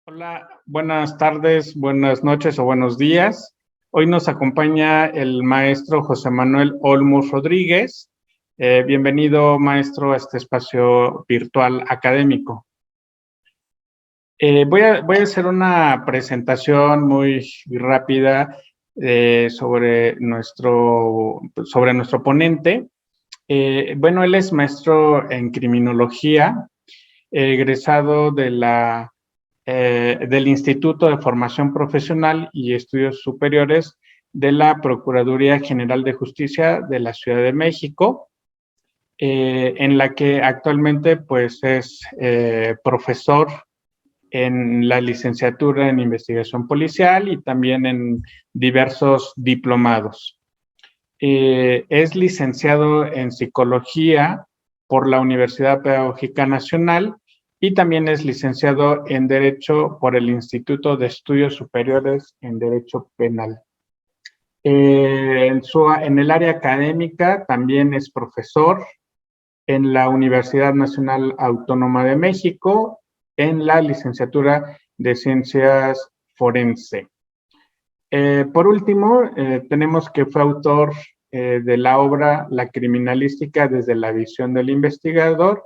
Hola, buenas tardes, buenas noches o buenos días. Hoy nos acompaña el maestro José Manuel Olmos Rodríguez. Bienvenido, maestro, a este espacio virtual académico. Voy a hacer una presentación muy rápida sobre nuestro ponente. Bueno, él es maestro en criminología, egresado del Instituto de Formación Profesional y Estudios Superiores de la Procuraduría General de Justicia de la Ciudad de México, en la que actualmente pues es profesor en la licenciatura en investigación policial y también en diversos diplomados. Es licenciado en psicología por la Universidad Pedagógica Nacional y también es licenciado en Derecho por el Instituto de Estudios Superiores en Derecho Penal. En el área académica también es profesor en la Universidad Nacional Autónoma de México en la licenciatura de Ciencias Forense. Por último, tenemos que fue autor de la obra La criminalística desde la visión del investigador,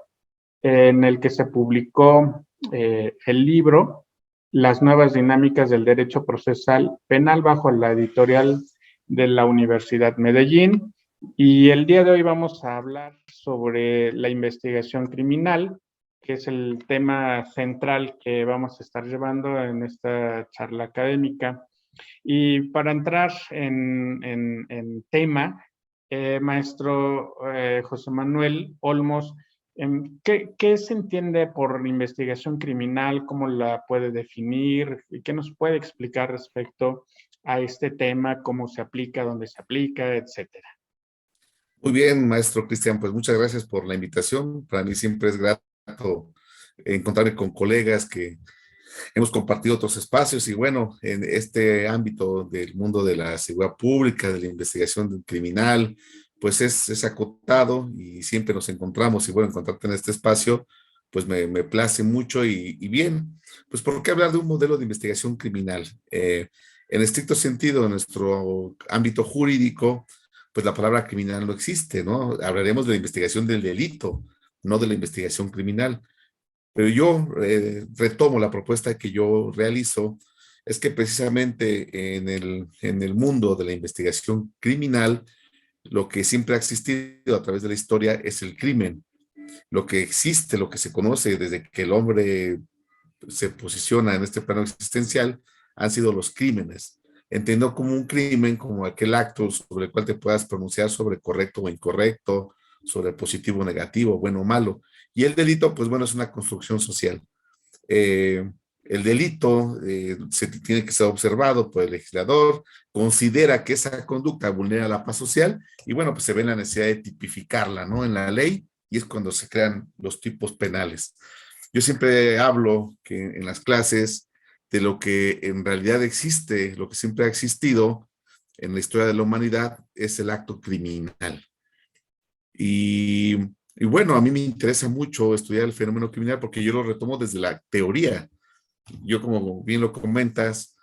en el que se publicó el libro Las nuevas dinámicas del derecho procesal penal bajo la editorial de la Universidad Medellín. Y el día de hoy vamos a hablar sobre la investigación criminal, que es el tema central que vamos a estar llevando en esta charla académica. Y para entrar en tema, maestro José Manuel Olmos, ¿qué se entiende por investigación criminal? ¿Cómo la puede definir? ¿Y qué nos puede explicar respecto a este tema? ¿Cómo se aplica? ¿Dónde se aplica? Etcétera. Muy bien, maestro Cristian, pues muchas gracias por la invitación. Para mí siempre es grato encontrarme con colegas que hemos compartido otros espacios y bueno, en este ámbito del mundo de la seguridad pública, de la investigación criminal, pues es acotado y siempre nos encontramos y bueno, encontrarte en este espacio, pues me place mucho y bien, pues ¿por qué hablar de un modelo de investigación criminal? En estricto sentido, en nuestro ámbito jurídico, pues la palabra criminal no existe, ¿no? Hablaremos de la investigación del delito, no de la investigación criminal. Pero yo retomo la propuesta que yo realizo, es que precisamente en el mundo de la investigación criminal, lo que siempre ha existido a través de la historia es el crimen. Lo que existe, lo que se conoce desde que el hombre se posiciona en este plano existencial, han sido los crímenes. Entiendo como un crimen, como aquel acto sobre el cual te puedas pronunciar sobre correcto o incorrecto, sobre positivo o negativo, bueno o malo. Y el delito, pues bueno, es una construcción social. Eh, el delito se tiene que ser observado por el legislador, considera que esa conducta vulnera la paz social y bueno, pues se ve la necesidad de tipificarla, ¿no? En la ley y es cuando se crean los tipos penales. Yo siempre hablo que en las clases de lo que en realidad existe, lo que siempre ha existido en la historia de la humanidad es el acto criminal. Y, y bueno, a mí me interesa mucho estudiar el fenómeno criminal porque yo lo retomo desde la teoría. Yo, como bien lo comentas,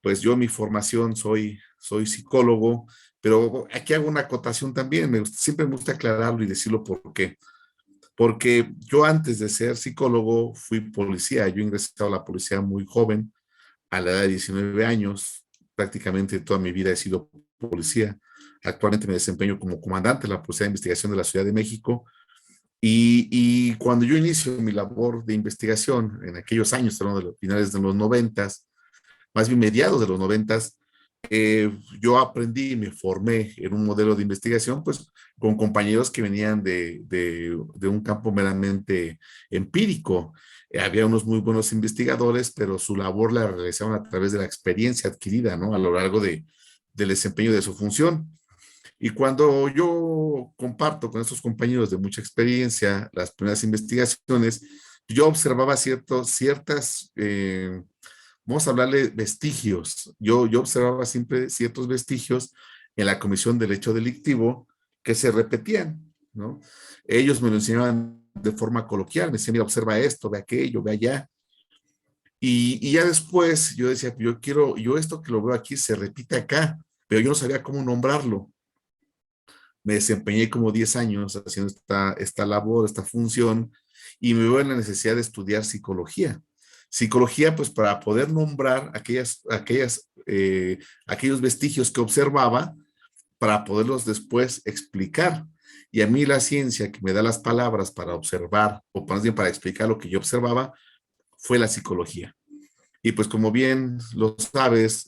pues yo en mi formación soy psicólogo, pero aquí hago una acotación también. Siempre me gusta aclararlo y decirlo por qué. Porque yo antes de ser psicólogo fui policía. Yo ingresé a la policía muy joven, a la edad de 19 años. Prácticamente toda mi vida he sido policía. Actualmente me desempeño como comandante de la Policía de Investigación de la Ciudad de México. Y cuando yo inicio mi labor de investigación, en aquellos años, de los finales de los noventas, más bien mediados de los noventas, yo aprendí y me formé en un modelo de investigación, pues con compañeros que venían de un campo meramente empírico. Había unos muy buenos investigadores, pero su labor la realizaban a través de la experiencia adquirida, ¿no? A lo largo del desempeño de su función. Y cuando yo comparto con estos compañeros de mucha experiencia las primeras investigaciones, yo observaba ciertas, vamos a hablarle vestigios. Yo observaba siempre ciertos vestigios en la comisión del hecho delictivo que se repetían, ¿no? Ellos me lo enseñaban de forma coloquial, me decían, mira, observa esto, ve aquello, ve allá. Y ya después yo decía, yo esto que lo veo aquí se repite acá, pero yo no sabía cómo nombrarlo. Me desempeñé como 10 años haciendo esta labor, esta función, y me veo en la necesidad de estudiar psicología. Psicología, pues para poder nombrar aquellos vestigios que observaba, para poderlos después explicar. Y a mí la ciencia que me da las palabras para observar, o más bien para explicar lo que yo observaba, fue la psicología. Y pues como bien lo sabes,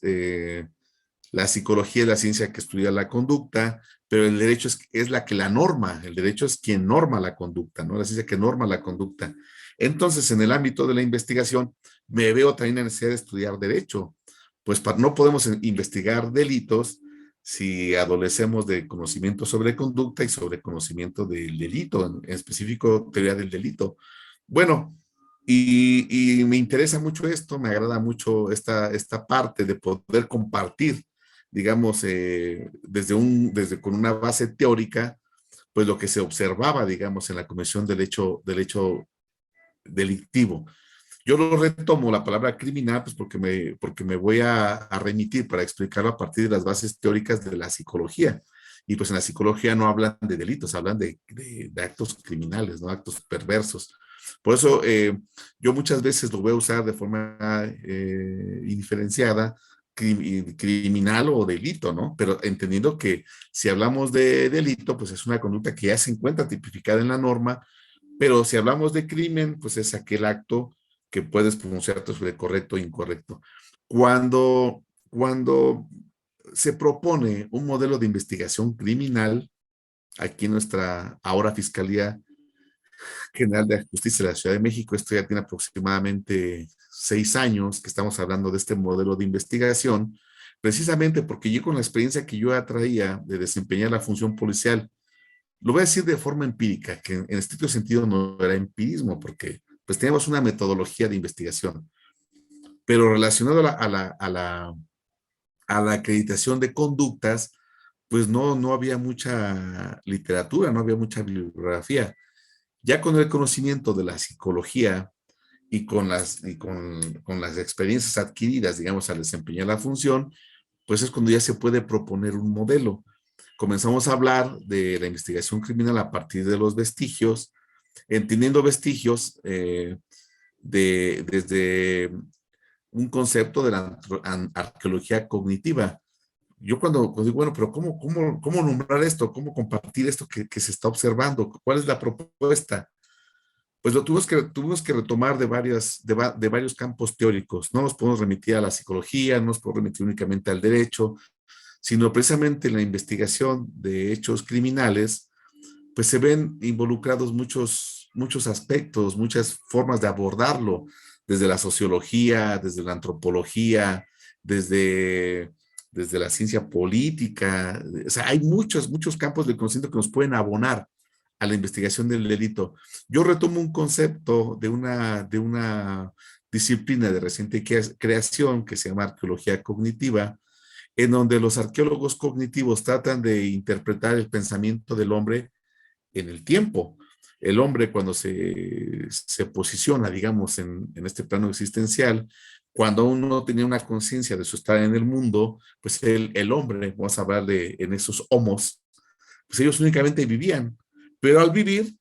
la psicología es la ciencia que estudia la conducta, pero el derecho es la que la norma, el derecho es quien norma la conducta, ¿no? La ciencia que norma la conducta. Entonces, en el ámbito de la investigación, me veo también la necesidad de estudiar derecho, pues no podemos investigar delitos si adolecemos de conocimiento sobre conducta y sobre conocimiento del delito, en específico teoría del delito. Bueno, y me interesa mucho esto, me agrada mucho esta parte de poder compartir, digamos, desde con una base teórica, pues lo que se observaba, digamos, en la comisión del hecho delictivo. Yo lo retomo la palabra criminal, pues porque me voy a remitir para explicarlo a partir de las bases teóricas de la psicología. Y pues en la psicología no hablan de delitos, hablan de actos criminales, ¿no? Actos perversos. Por eso yo muchas veces lo voy a usar de forma indiferenciada, criminal o delito, ¿no? Pero entendiendo que si hablamos de delito, pues es una conducta que ya se encuentra tipificada en la norma, pero si hablamos de crimen, pues es aquel acto que puedes pronunciarte sobre correcto o incorrecto. Cuando se propone un modelo de investigación criminal, aquí en nuestra ahora Fiscalía General de Justicia de la Ciudad de México, esto ya tiene aproximadamente 6 años que estamos hablando de este modelo de investigación, precisamente porque yo con la experiencia que yo traía de desempeñar la función policial, lo voy a decir de forma empírica, que en estricto sentido no era empirismo, porque pues teníamos una metodología de investigación, pero relacionado a la acreditación de conductas, pues no había mucha literatura, no había mucha bibliografía. Ya con el conocimiento de la psicología y con las experiencias adquiridas, digamos, al desempeñar la función, pues es cuando ya se puede proponer un modelo. Comenzamos a hablar de la investigación criminal a partir de los vestigios, entendiendo vestigios desde un concepto de la arqueología cognitiva. Yo cuando digo, bueno, pero ¿cómo nombrar esto? ¿Cómo compartir esto que se está observando? ¿Cuál es la propuesta? Pues lo tuvimos que retomar de varios campos teóricos. No nos podemos remitir a la psicología, no nos podemos remitir únicamente al derecho, sino precisamente en la investigación de hechos criminales, pues se ven involucrados muchos aspectos, muchas formas de abordarlo, desde la sociología, desde la antropología, desde, desde la ciencia política. O sea, hay muchos campos de conocimiento que nos pueden abonar a la investigación del delito. Yo retomo un concepto de una disciplina de reciente creación que se llama arqueología cognitiva, en donde los arqueólogos cognitivos tratan de interpretar el pensamiento del hombre en el tiempo. El hombre cuando se posiciona, digamos, en este plano existencial, cuando aún no tenía una conciencia de su estar en el mundo, pues el hombre, vamos a hablar en esos homos, pues ellos únicamente vivían, pero al vivir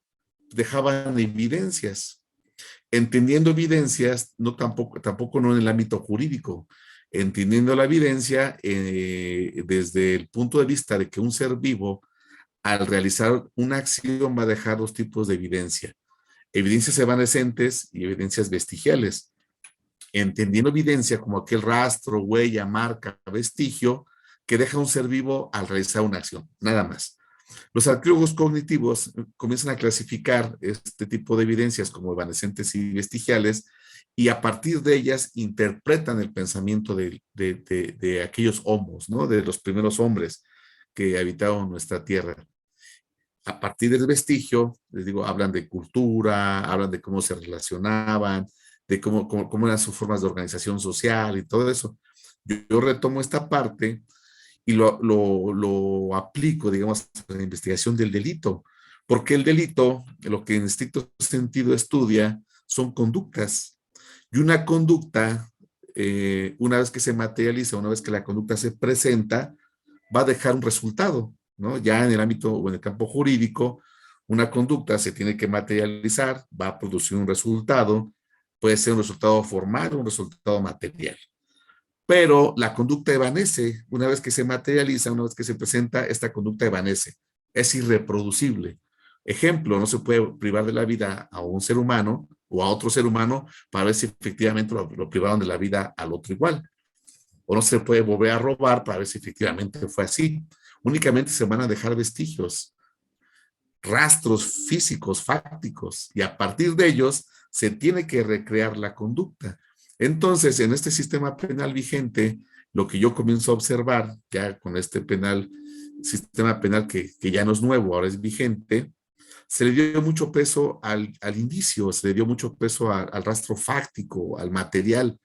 dejaban evidencias. Entendiendo evidencias, tampoco no en el ámbito jurídico, entendiendo la evidencia desde el punto de vista de que un ser vivo, al realizar una acción, va a dejar dos tipos de evidencia: evidencias evanescentes y evidencias vestigiales. Entendiendo evidencia como aquel rastro, huella, marca, vestigio que deja un ser vivo al realizar una acción, nada más. Los arqueólogos cognitivos comienzan a clasificar este tipo de evidencias como evanescentes y vestigiales, y a partir de ellas interpretan el pensamiento de aquellos homos, ¿no? De los primeros hombres que habitaron nuestra tierra. A partir del vestigio, les digo, hablan de cultura, hablan de cómo se relacionaban, de cómo eran sus formas de organización social y todo eso. Yo retomo esta parte y lo aplico, digamos, a la investigación del delito, porque el delito, lo que en estricto sentido estudia, son conductas. Y una conducta, una vez que se materializa, una vez que la conducta se presenta, va a dejar un resultado, ¿no? Ya en el ámbito o en el campo jurídico, una conducta se tiene que materializar, va a producir un resultado, puede ser un resultado formal o un resultado material. Pero la conducta evanece, una vez que se materializa, una vez que se presenta, esta conducta evanece, es irreproducible. Ejemplo, no se puede privar de la vida a un ser humano o a otro ser humano para ver si efectivamente lo privaron de la vida al otro igual. O no se puede volver a robar para ver si efectivamente fue así. Únicamente se van a dejar vestigios, rastros físicos, fácticos, y a partir de ellos se tiene que recrear la conducta. Entonces, en este sistema penal vigente, lo que yo comienzo a observar, ya con este sistema penal que ya no es nuevo, ahora es vigente, se le dio mucho peso al indicio, se le dio mucho peso al rastro fáctico, al material.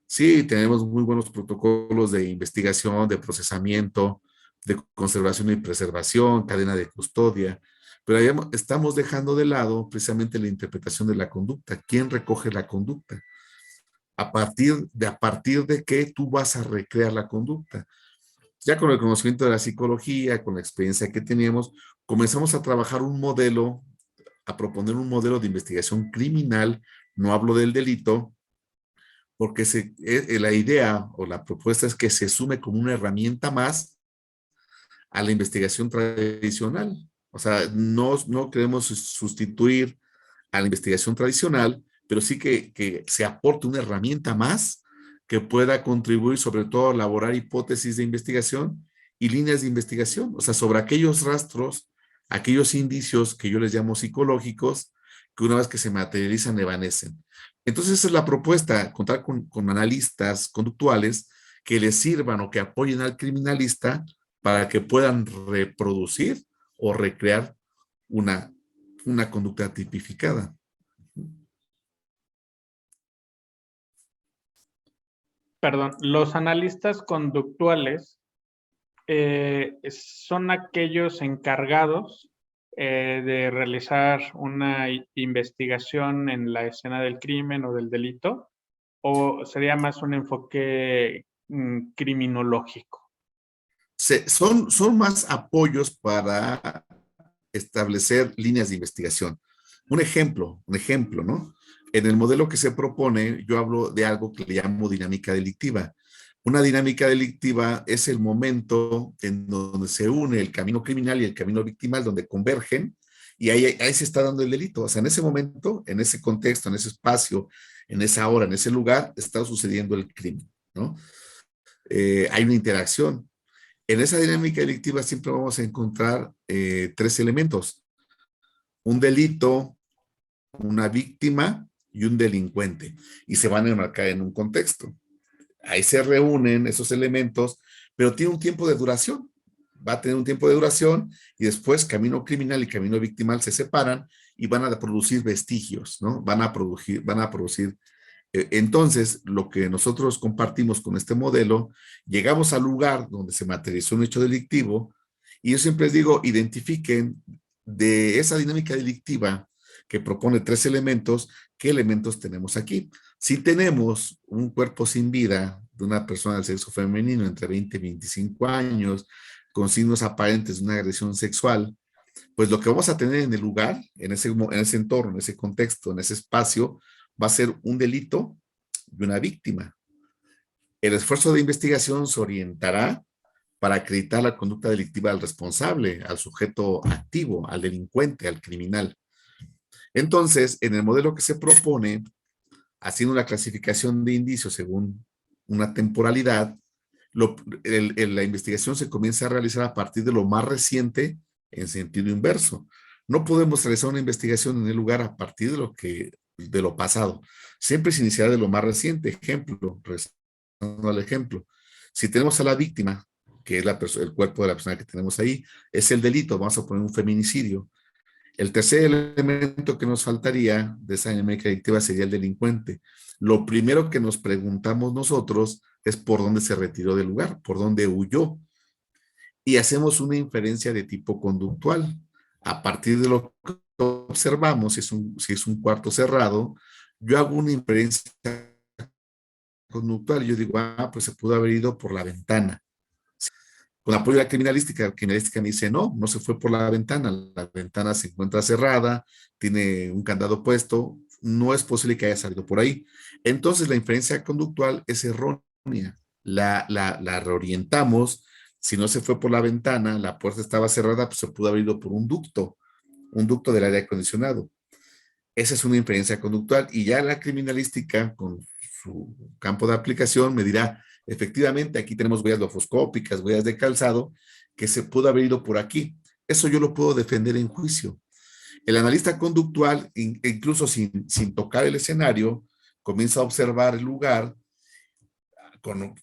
Sí, tenemos muy buenos protocolos de investigación, de procesamiento, de conservación y preservación, cadena de custodia, pero ahí estamos dejando de lado precisamente la interpretación de la conducta. ¿Quién recoge la conducta? A partir de qué tú vas a recrear la conducta. Ya con el conocimiento de la psicología, con la experiencia que teníamos, comenzamos a trabajar un modelo, a proponer un modelo de investigación criminal, no hablo del delito, porque la idea o la propuesta es que se sume como una herramienta más a la investigación tradicional. O sea, no queremos sustituir a la investigación tradicional, pero sí que se aporte una herramienta más que pueda contribuir sobre todo a elaborar hipótesis de investigación y líneas de investigación, o sea, sobre aquellos rastros, aquellos indicios que yo les llamo psicológicos, que una vez que se materializan, evanecen. Entonces, esa es la propuesta, contar con analistas conductuales que les sirvan o que apoyen al criminalista para que puedan reproducir o recrear una, una conducta tipificada. Perdón, los analistas conductuales son aquellos encargados de realizar una investigación en la escena del crimen o del delito, o sería más un enfoque criminológico. Son más apoyos para establecer líneas de investigación. Un ejemplo, ¿no? En el modelo que se propone, yo hablo de algo que le llamo dinámica delictiva. Una dinámica delictiva es el momento en donde se une el camino criminal y el camino victimal, donde convergen, y ahí se está dando el delito. O sea, en ese momento, en ese contexto, en ese espacio, en esa hora, en ese lugar, está sucediendo el crimen, ¿no? Hay una interacción. En esa dinámica delictiva siempre vamos a encontrar tres elementos: un delito, una víctima y un delincuente, y se van a enmarcar en un contexto. Ahí se reúnen esos elementos, pero tiene un tiempo de duración. Va a tener un tiempo de duración y después camino criminal y camino victimal se separan y van a producir vestigios, ¿no? Van a producir. Entonces, lo que nosotros compartimos con este modelo, llegamos al lugar donde se materializó un hecho delictivo y yo siempre les digo, identifiquen de esa dinámica delictiva que propone tres elementos, ¿qué elementos tenemos aquí? Si tenemos un cuerpo sin vida de una persona del sexo femenino entre 20 y 25 años, con signos aparentes de una agresión sexual, pues lo que vamos a tener en el lugar, en ese entorno, en ese contexto, en ese espacio, va a ser un delito y una víctima. El esfuerzo de investigación se orientará para acreditar la conducta delictiva al responsable, al sujeto activo, al delincuente, al criminal. Entonces, en el modelo que se propone, haciendo una clasificación de indicios según una temporalidad, la investigación se comienza a realizar a partir de lo más reciente en sentido inverso. No podemos realizar una investigación en el lugar a partir de lo pasado. Siempre se iniciará de lo más reciente. Ejemplo, regresando al ejemplo. Si tenemos a la víctima, que es el cuerpo de la persona que tenemos ahí, es el delito, vamos a poner un feminicidio. El tercer elemento que nos faltaría de esa dinámica delictiva sería el delincuente. Lo primero que nos preguntamos nosotros es por dónde se retiró del lugar, por dónde huyó. Y hacemos una inferencia de tipo conductual. A partir de lo que observamos, si es un cuarto cerrado, yo hago una inferencia conductual. Yo digo, pues se pudo haber ido por la ventana. Con apoyo de la criminalística me dice, no, no se fue por la ventana se encuentra cerrada, tiene un candado puesto, no es posible que haya salido por ahí. Entonces la inferencia conductual es errónea, la reorientamos, si no se fue por la ventana, la puerta estaba cerrada, pues se pudo haber ido por un ducto del aire acondicionado. Esa es una inferencia conductual y ya la criminalística con su campo de aplicación me dirá, efectivamente, aquí tenemos huellas lofoscópicas, huellas de calzado, que se pudo haber ido por aquí. Eso yo lo puedo defender en juicio. El analista conductual, incluso sin tocar el escenario, comienza a observar el lugar,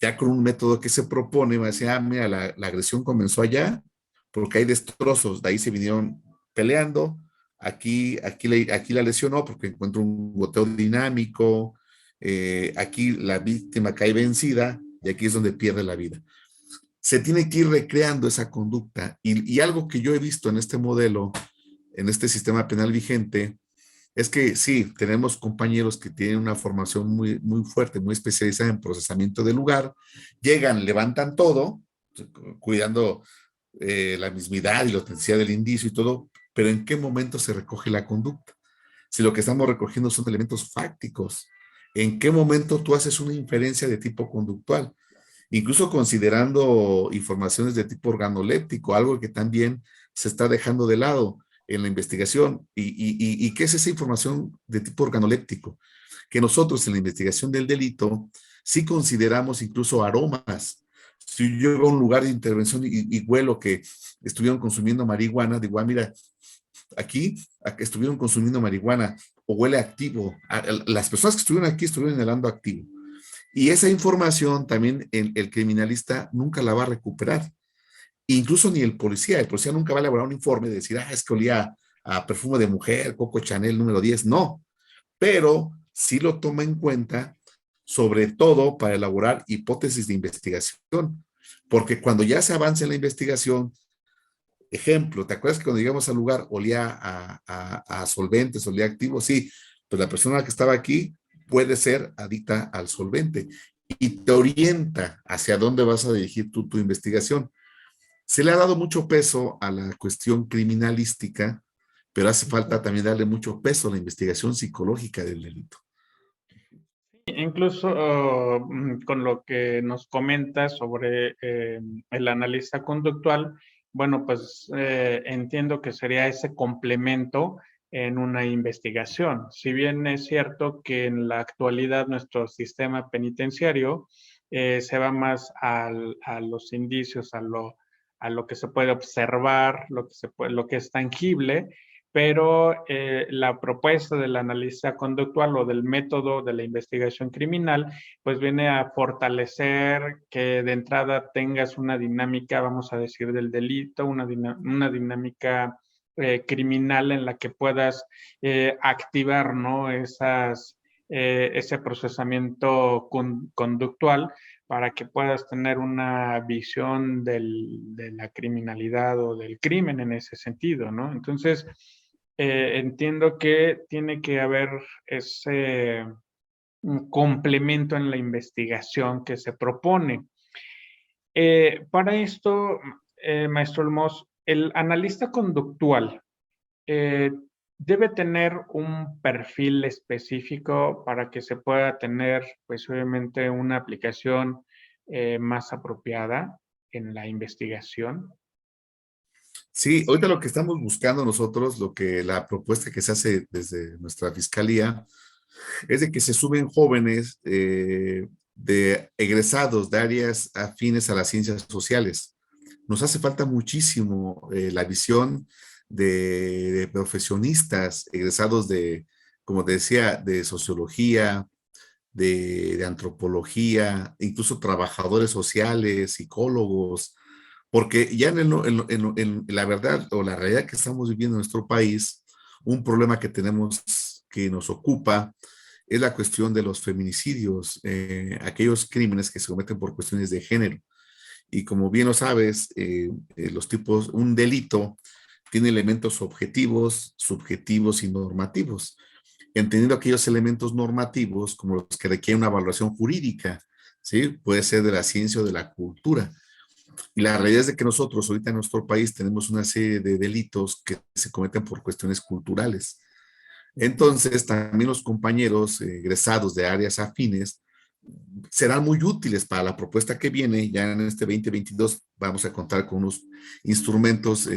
ya con un método que se propone, va a decir, mira, la agresión comenzó allá, porque hay destrozos, de ahí se vinieron peleando, aquí la lesionó porque encuentra un goteo dinámico, aquí la víctima cae vencida y aquí es donde pierde la vida. Se tiene que ir recreando esa conducta y algo que yo he visto en este modelo, en este sistema penal vigente, es que sí, tenemos compañeros que tienen una formación muy fuerte, muy especializada en procesamiento del lugar, llegan, levantan todo, cuidando la mismidad y la autenticidad del indicio y todo, pero ¿en qué momento se recoge la conducta? Si lo que estamos recogiendo son elementos fácticos, ¿en qué momento tú haces una inferencia de tipo conductual? Incluso considerando informaciones de tipo organoléptico, algo que también se está dejando de lado en la investigación. ¿Y qué es esa información de tipo organoléptico? Que nosotros en la investigación del delito sí consideramos incluso aromas. Si yo veo un lugar de intervención y huelo que estuvieron consumiendo marihuana, digo, mira, aquí estuvieron consumiendo marihuana o huele activo. Las personas que estuvieron aquí estuvieron inhalando activo. Y esa información también el criminalista nunca la va a recuperar. Incluso ni el policía nunca va a elaborar un informe de decir, es que olía a perfume de mujer, Coco Chanel número 10, no, pero sí lo toma en cuenta, sobre todo para elaborar hipótesis de investigación, porque cuando ya se avanza en la investigación, ejemplo, ¿te acuerdas que cuando llegamos al lugar olía a solventes, olía a activos? Sí, pues la persona que estaba aquí puede ser adicta al solvente y te orienta hacia dónde vas a dirigir tu investigación. Se le ha dado mucho peso a la cuestión criminalística, pero hace falta también darle mucho peso a la investigación psicológica del delito. Incluso con lo que nos comentas sobre el analista conductual, bueno, pues entiendo que sería ese complemento en una investigación. Si bien es cierto que en la actualidad nuestro sistema penitenciario se va más a los indicios, a lo que se puede observar, lo que es tangible, pero la propuesta del analista conductual o del método de la investigación criminal, pues viene a fortalecer que de entrada tengas una dinámica, vamos a decir, del delito, una dinámica criminal en la que puedas activar, ¿no? Ese procesamiento conductual para que puedas tener una visión de la criminalidad o del crimen en ese sentido, ¿no? Entonces, entiendo que tiene que haber ese complemento en la investigación que se propone. Para esto, maestro Olmos, el analista conductual eh, debe tener un perfil específico para que se pueda tener, pues obviamente, una aplicación más apropiada en la investigación. Sí, ahorita lo que estamos buscando nosotros, la propuesta que se hace desde nuestra fiscalía, es de que se suben jóvenes de egresados de áreas afines a las ciencias sociales. Nos hace falta muchísimo la visión de profesionistas egresados como te decía, de sociología, de antropología, incluso trabajadores sociales, psicólogos, porque ya en la verdad o la realidad que estamos viviendo en nuestro país, un problema que tenemos que nos ocupa es la cuestión de los feminicidios, aquellos crímenes que se cometen por cuestiones de género. Y como bien lo sabes, un delito tiene elementos objetivos, subjetivos y normativos. entendiendo aquellos elementos normativos como los que requieren una evaluación jurídica, ¿sí? Puede ser de la ciencia o de la cultura. Y la realidad es de que nosotros ahorita en nuestro país tenemos una serie de delitos que se cometen por cuestiones culturales. Entonces, también los compañeros egresados de áreas afines serán muy útiles para la propuesta que viene. Ya en este 2022 vamos a contar con unos instrumentos,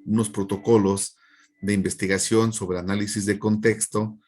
unos protocolos de investigación sobre análisis de contexto,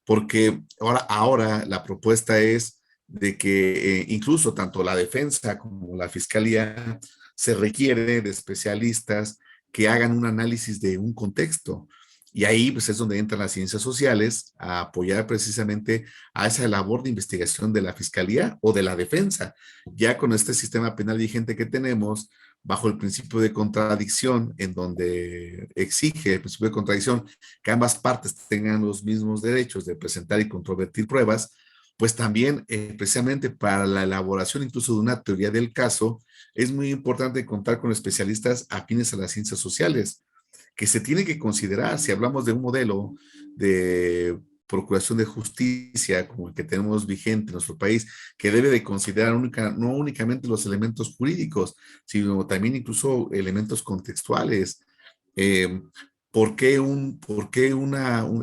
porque ahora la propuesta es de que incluso tanto la defensa como la fiscalía se requiere de especialistas que hagan un análisis de un contexto. Y ahí pues es donde entran las ciencias sociales a apoyar precisamente a esa labor de investigación de la fiscalía o de la defensa. Ya con este sistema penal vigente que tenemos, bajo el principio de contradicción, en donde exige el principio de contradicción que ambas partes tengan los mismos derechos de presentar y controvertir pruebas, pues también precisamente para la elaboración incluso de una teoría del caso, es muy importante contar con especialistas afines a las ciencias sociales, que se tiene que considerar si hablamos de un modelo de procuración de justicia como el que tenemos vigente en nuestro país, que debe de considerar no únicamente los elementos jurídicos, sino también incluso elementos contextuales. Eh, por qué un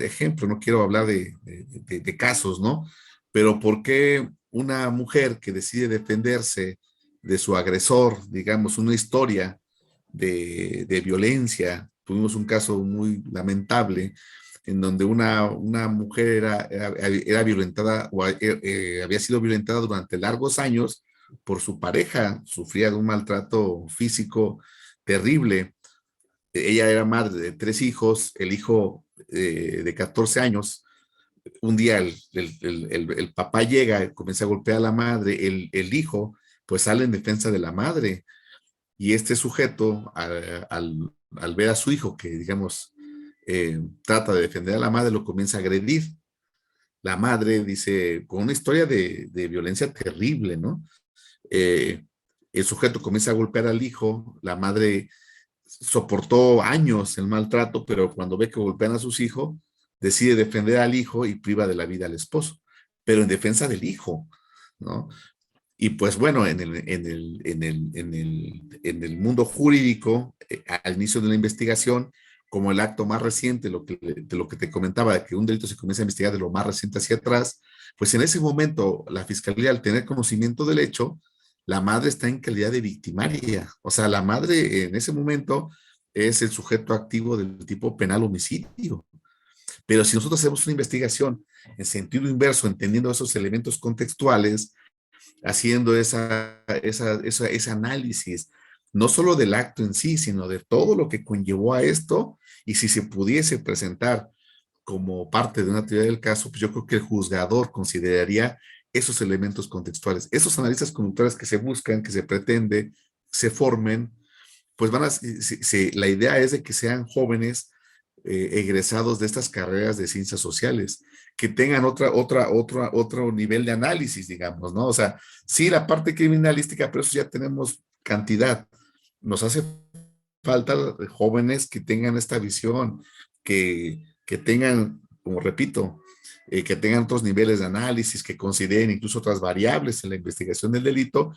ejemplo? No quiero hablar de casos, ¿no? Pero ¿por qué una mujer que decide defenderse de su agresor, digamos, una historia de violencia? Tuvimos un caso muy lamentable en donde una mujer era violentada o había sido violentada durante largos años por su pareja, sufría de un maltrato físico terrible. Ella era madre de 3 hijos, el hijo de 14 años. Un día el papá llega, comienza a golpear a la madre, el hijo pues sale en defensa de la madre, y este sujeto al ver a su hijo que digamos trata de defender a la madre, lo comienza a agredir. La madre dice, con una historia de violencia terrible, ¿no? Eh, el sujeto comienza a golpear al hijo, la madre soportó años el maltrato, pero cuando ve que golpean a sus hijos, decide defender al hijo y priva de la vida al esposo, pero en defensa del hijo, ¿no? Y pues bueno, en el mundo jurídico, al inicio de la investigación, como el acto más reciente, de lo que te comentaba, de que un delito se comienza a investigar de lo más reciente hacia atrás, pues en ese momento la fiscalía, al tener conocimiento del hecho, la madre está en calidad de victimaria. O sea, la madre en ese momento es el sujeto activo del tipo penal homicidio. Pero si nosotros hacemos una investigación en sentido inverso, entendiendo esos elementos contextuales, haciendo ese análisis, no solo del acto en sí, sino de todo lo que conllevó a esto, y si se pudiese presentar como parte de una teoría del caso, pues yo creo que el juzgador consideraría esos elementos contextuales. Esos analistas conductuales que se buscan, que se pretende, se formen, pues la idea es de que sean jóvenes egresados de estas carreras de ciencias sociales, que tengan otro nivel de análisis, digamos, ¿no? O sea, sí, la parte criminalística, pero eso ya tenemos cantidad. Nos hace falta jóvenes que tengan esta visión, que tengan, como repito, que tengan otros niveles de análisis, que consideren incluso otras variables en la investigación del delito,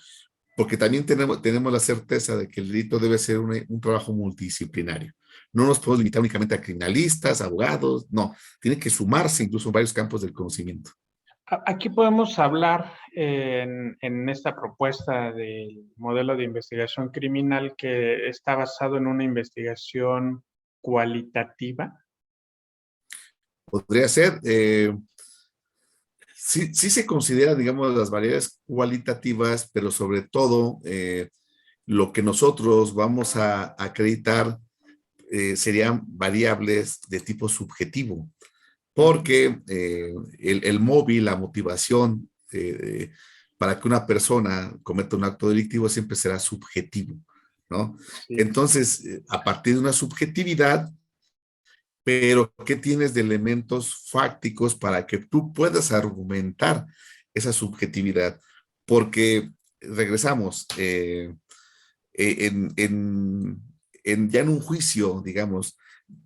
porque también tenemos la certeza de que el delito debe ser un trabajo multidisciplinario. No nos podemos limitar únicamente a criminalistas, abogados, no, tiene que sumarse incluso en varios campos del conocimiento. Aquí podemos hablar en esta propuesta del modelo de investigación criminal que está basado en una investigación cualitativa. Podría ser, sí se considera, digamos, las variables cualitativas, pero sobre todo lo que nosotros vamos a acreditar serían variables de tipo subjetivo, porque el móvil, la motivación para que una persona cometa un acto delictivo siempre será subjetivo, ¿no? Sí. Entonces, a partir de una subjetividad, pero ¿qué tienes de elementos fácticos para que tú puedas argumentar esa subjetividad? Porque regresamos, ya en un juicio, digamos,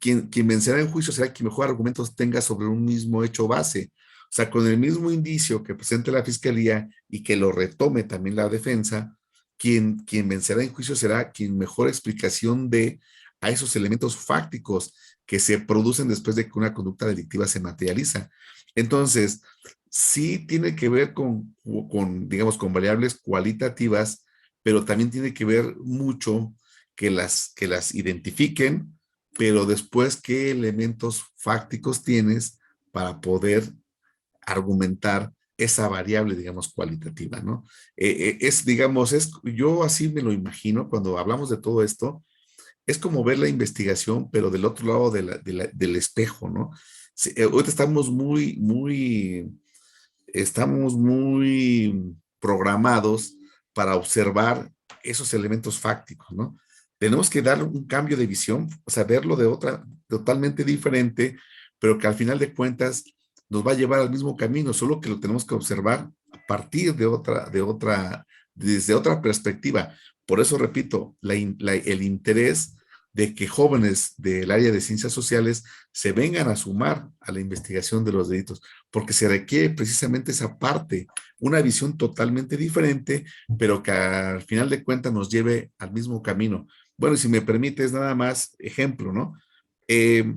quien vencerá en juicio será quien mejor argumentos tenga sobre un mismo hecho base. O sea, con el mismo indicio que presente la fiscalía y que lo retome también la defensa, quien vencerá en juicio será quien mejor explicación dé a esos elementos fácticos que se producen después de que una conducta delictiva se materializa. Entonces, sí tiene que ver digamos, con variables cualitativas, pero también tiene que ver mucho que las identifiquen, pero después qué elementos fácticos tienes para poder argumentar esa variable, digamos, cualitativa, ¿no? Digamos, yo así me lo imagino cuando hablamos de todo esto, es como ver la investigación, pero del otro lado del espejo, ¿no? Sí, ahorita estamos muy programados para observar esos elementos fácticos, ¿no? Tenemos que dar un cambio de visión, o sea, verlo de otra, totalmente diferente, pero que al final de cuentas nos va a llevar al mismo camino, solo que lo tenemos que observar a partir desde otra perspectiva. Por eso repito, el interés de que jóvenes del área de ciencias sociales se vengan a sumar a la investigación de los delitos, porque se requiere precisamente esa parte, una visión totalmente diferente, pero que al final de cuentas nos lleve al mismo camino. Bueno, y si me permites nada más ejemplo, ¿no? Eh,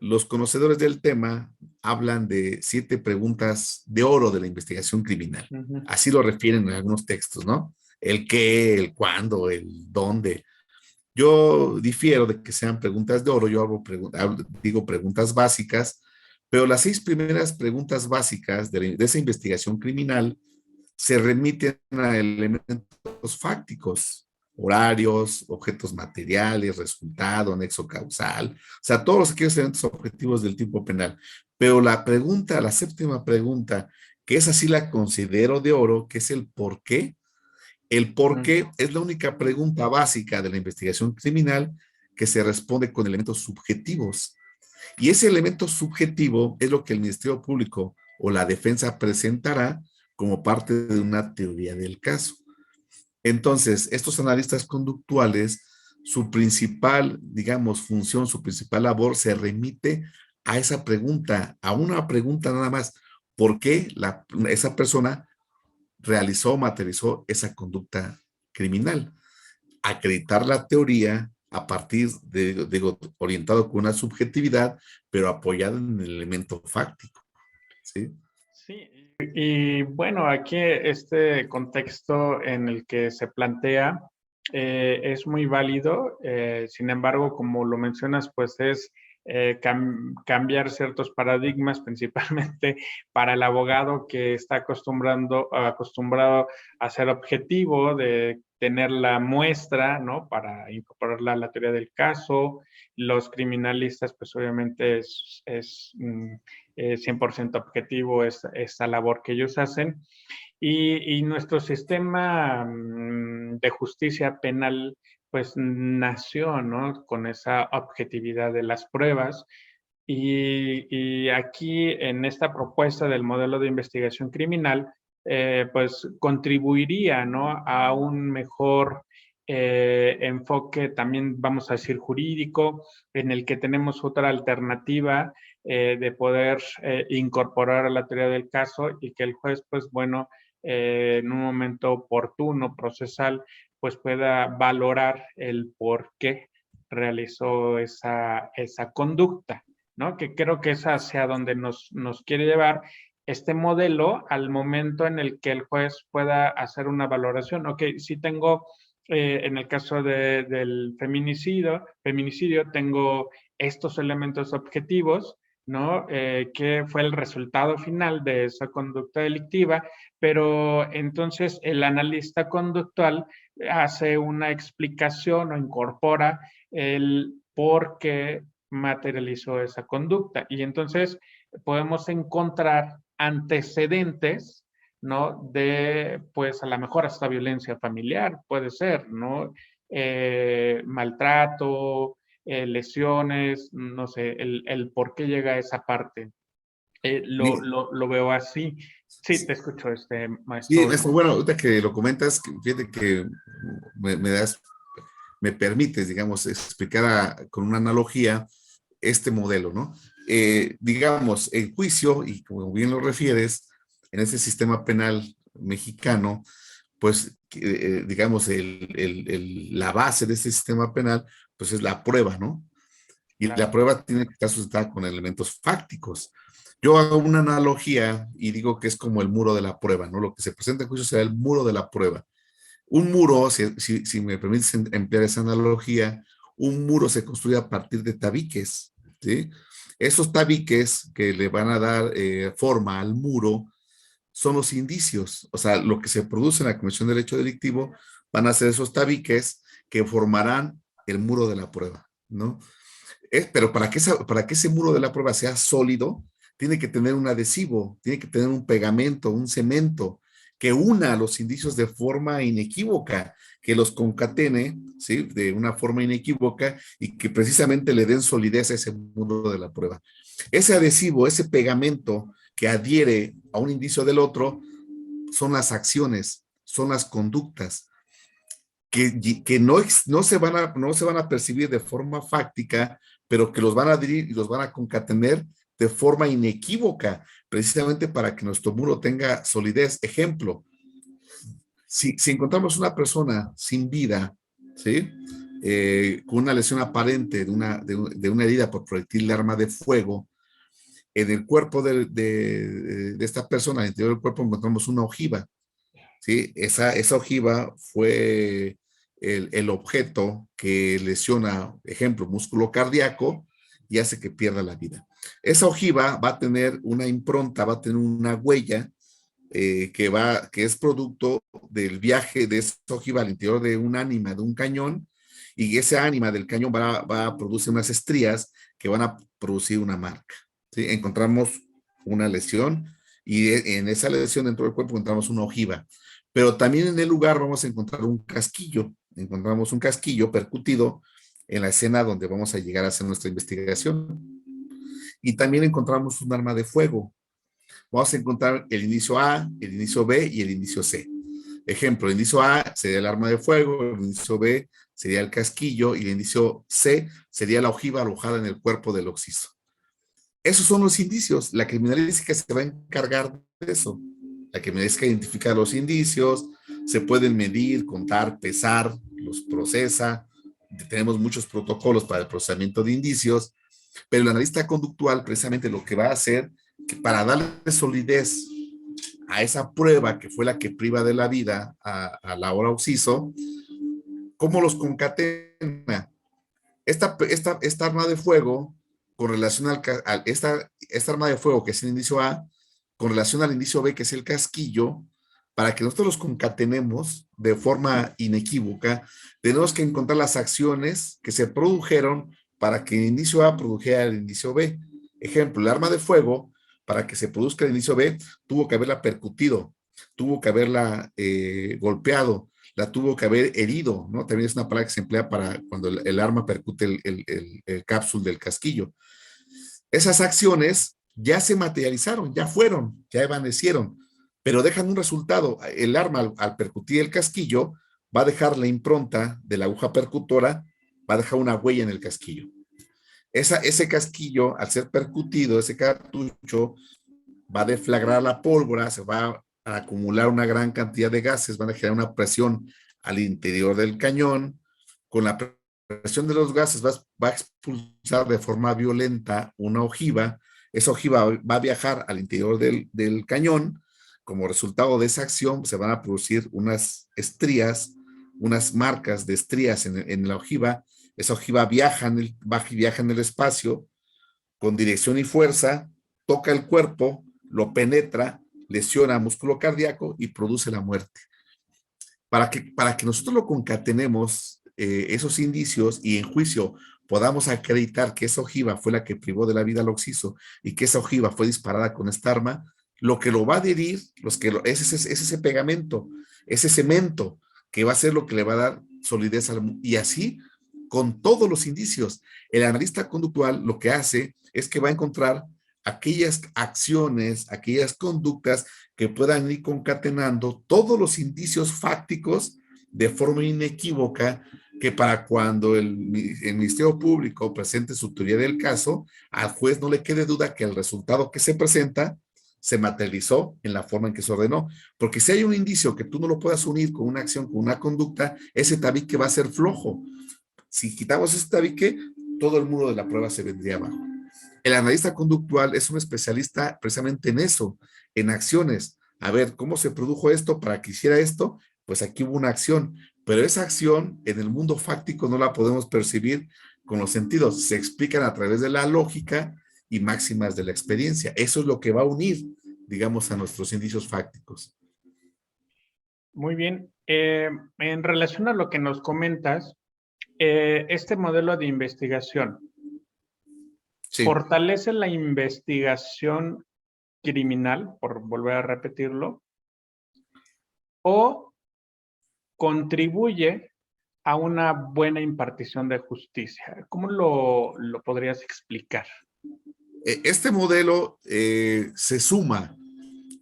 los conocedores del tema hablan de 7 preguntas de oro de la investigación criminal. Ujú. Así lo refieren en algunos textos, ¿no? El qué, el cuándo, el dónde. Yo difiero de que sean preguntas de oro, yo digo preguntas básicas, pero las 6 primeras preguntas básicas de esa investigación criminal se remiten a elementos fácticos, horarios, objetos materiales, resultado, nexo causal, o sea, todos aquellos elementos objetivos del tipo penal. Pero la séptima pregunta, que esa sí la considero de oro, que es el por Ujú. qué es la única pregunta básica de la investigación criminal que se responde con elementos subjetivos. Y ese elemento subjetivo es lo que el Ministerio Público o la defensa presentará como parte de una teoría del caso. Entonces, estos analistas conductuales, su principal, digamos, función, su principal labor se remite a esa pregunta, a una pregunta nada más. ¿Por qué esa persona realizó o materializó esa conducta criminal? Acreditar la teoría a partir digo, orientado con una subjetividad, pero apoyado en el elemento fáctico, ¿sí? Sí, y bueno, aquí este contexto en el que se plantea es muy válido. Sin embargo, como lo mencionas, pues es cambiar ciertos paradigmas, principalmente para el abogado que está acostumbrado a ser objetivo, de tener la muestra, ¿no? Para incorporarla a la teoría del caso. Los criminalistas, pues obviamente es 100% objetivo esa labor que ellos hacen. Y nuestro sistema de justicia penal pues nació, ¿no? Con esa objetividad de las pruebas. Y aquí en esta propuesta del modelo de investigación criminal, pues contribuiría, ¿no? A un mejor enfoque, también vamos a decir jurídico, en el que tenemos otra alternativa de poder incorporar a la teoría del caso y que el juez, pues bueno, en un momento oportuno, procesal, pues pueda valorar el por qué realizó esa conducta, ¿no? Que creo que es hacia donde nos quiere llevar este modelo al momento en el que el juez pueda hacer una valoración. Ok, si tengo, en el caso del feminicidio, tengo estos elementos objetivos, ¿no? ¿Qué fue el resultado final de esa conducta delictiva? Pero entonces el analista conductual hace una explicación o incorpora el por qué materializó esa conducta. Y entonces podemos encontrar antecedentes, ¿no? De, pues a lo mejor hasta violencia familiar, puede ser, ¿no? Maltrato, lesiones, no sé, el por qué llega a esa parte. Lo veo así. Sí, te escucho, Sí, maestro. esto, bueno, ahorita que lo comentas, fíjate que me permites, digamos, explicar con una analogía. este modelo, ¿no? Digamos, el juicio, y como bien lo refieres, en ese sistema penal mexicano, pues, digamos, la base de este sistema penal, pues es la prueba, ¿no? Y la prueba tiene que estar sustentada con elementos fácticos. Yo hago una analogía y digo que es como el muro de la prueba, ¿no? Lo que se presenta en juicio será el muro de la prueba. Un muro, si me permites emplear esa analogía, un muro se construye a partir de tabiques, ¿sí? Esos tabiques que le van a dar forma al muro son los indicios, o sea, lo que se produce en la comisión del hecho delictivo van a ser esos tabiques que formarán el muro de la prueba, ¿no? Pero para que ese muro de la prueba sea sólido, tiene que tener un adhesivo, tiene que tener un pegamento, un cemento, que una los indicios de forma inequívoca, que los concatene, ¿sí? De una forma inequívoca y que precisamente le den solidez a ese muro de la prueba. Ese adhesivo, ese pegamento que adhiere a un indicio del otro, son las acciones, son las conductas, que no se van a percibir de forma fáctica, pero que los van a adherir y los van a concatener de forma inequívoca, precisamente para que nuestro muro tenga solidez. Ejemplo, si encontramos una persona sin vida, ¿sí? Con una lesión aparente de una herida por proyectil de arma de fuego, en el cuerpo de esta persona, en el interior del cuerpo, encontramos una ojiva, ¿sí? Esa ojiva fue el objeto que lesiona, ejemplo, músculo cardíaco y hace que pierda la vida. Esa ojiva va a tener una impronta, va a tener una huella que es producto del viaje de esa ojiva al interior de un ánima, de un cañón, y ese ánima del cañón va a producir unas estrías que van a producir una marca, ¿sí? Encontramos una lesión y en esa lesión dentro del cuerpo encontramos una ojiva, pero también en el lugar vamos a encontrar un casquillo, encontramos un casquillo percutido en la escena donde vamos a llegar a hacer nuestra investigación. Y también encontramos un arma de fuego. Vamos a encontrar el inicio A, el inicio B y el inicio C. Ejemplo, el inicio A sería el arma de fuego, el inicio B sería el casquillo y el inicio C sería la ojiva alojada en el cuerpo del occiso. Esos son los indicios. La criminalística se va a encargar de eso. La criminalística identifica los indicios, se pueden medir, contar, pesar, los procesa. Tenemos muchos protocolos para el procesamiento de indicios, pero el analista conductual precisamente lo que va a hacer que para darle solidez a esa prueba que fue la que priva de la vida a Laura Occiso, ¿cómo los concatena? Esta arma de fuego, con relación esta arma de fuego que es el indicio A, con relación al indicio B que es el casquillo, para que nosotros los concatenemos de forma inequívoca, tenemos que encontrar las acciones que se produjeron para que el indicio A produjera el indicio B. Ejemplo, el arma de fuego, para que se produzca el indicio B, tuvo que haberla percutido, tuvo que haberla golpeado, la tuvo que haber herido, ¿no? También es una palabra que se emplea para cuando el arma percute el cápsul del casquillo. Esas acciones ya se materializaron, ya fueron, ya evanecieron, pero dejan un resultado. El arma al percutir el casquillo va a dejar la impronta de la aguja percutora, va a dejar una huella en el casquillo. Ese casquillo, al ser percutido, ese cartucho, va a deflagrar la pólvora, se va a acumular una gran cantidad de gases, van a generar una presión al interior del cañón. Con la presión de los gases va a expulsar de forma violenta una ojiva. Esa ojiva va a viajar al interior del cañón. Como resultado de esa acción se van a producir unas estrías, unas marcas de estrías en la ojiva. Esa ojiva viaja en el espacio con dirección y fuerza, toca el cuerpo, lo penetra, lesiona músculo cardíaco y produce la muerte. Para que nosotros lo concatenemos, esos indicios, y en juicio podamos acreditar que esa ojiva fue la que privó de la vida al occiso y que esa ojiva fue disparada con esta arma, lo que lo va a adherir, es ese pegamento, ese cemento, que va a ser lo que le va a dar solidez y así con todos los indicios. El analista conductual lo que hace es que va a encontrar aquellas acciones, aquellas conductas que puedan ir concatenando todos los indicios fácticos de forma inequívoca que para cuando el Ministerio Público presente su teoría del caso, al juez no le quede duda que el resultado que se presenta se materializó en la forma en que se ordenó. Porque si hay un indicio que tú no lo puedas unir con una acción, con una conducta, ese tabique va a ser flojo. Si quitamos ese tabique, todo el muro de la prueba se vendría abajo. El analista conductual es un especialista precisamente en eso, en acciones. A ver, ¿cómo se produjo esto para que hiciera esto? Pues aquí hubo una acción, pero esa acción en el mundo fáctico no la podemos percibir con los sentidos. Se explican a través de la lógica y máximas de la experiencia. Eso es lo que va a unir, digamos, a nuestros indicios fácticos. Muy bien. En relación a lo que nos comentas, este modelo de investigación Sí. fortalece la investigación criminal, por volver a repetirlo, o contribuye a una buena impartición de justicia. ¿Cómo lo podrías explicar? Este modelo se suma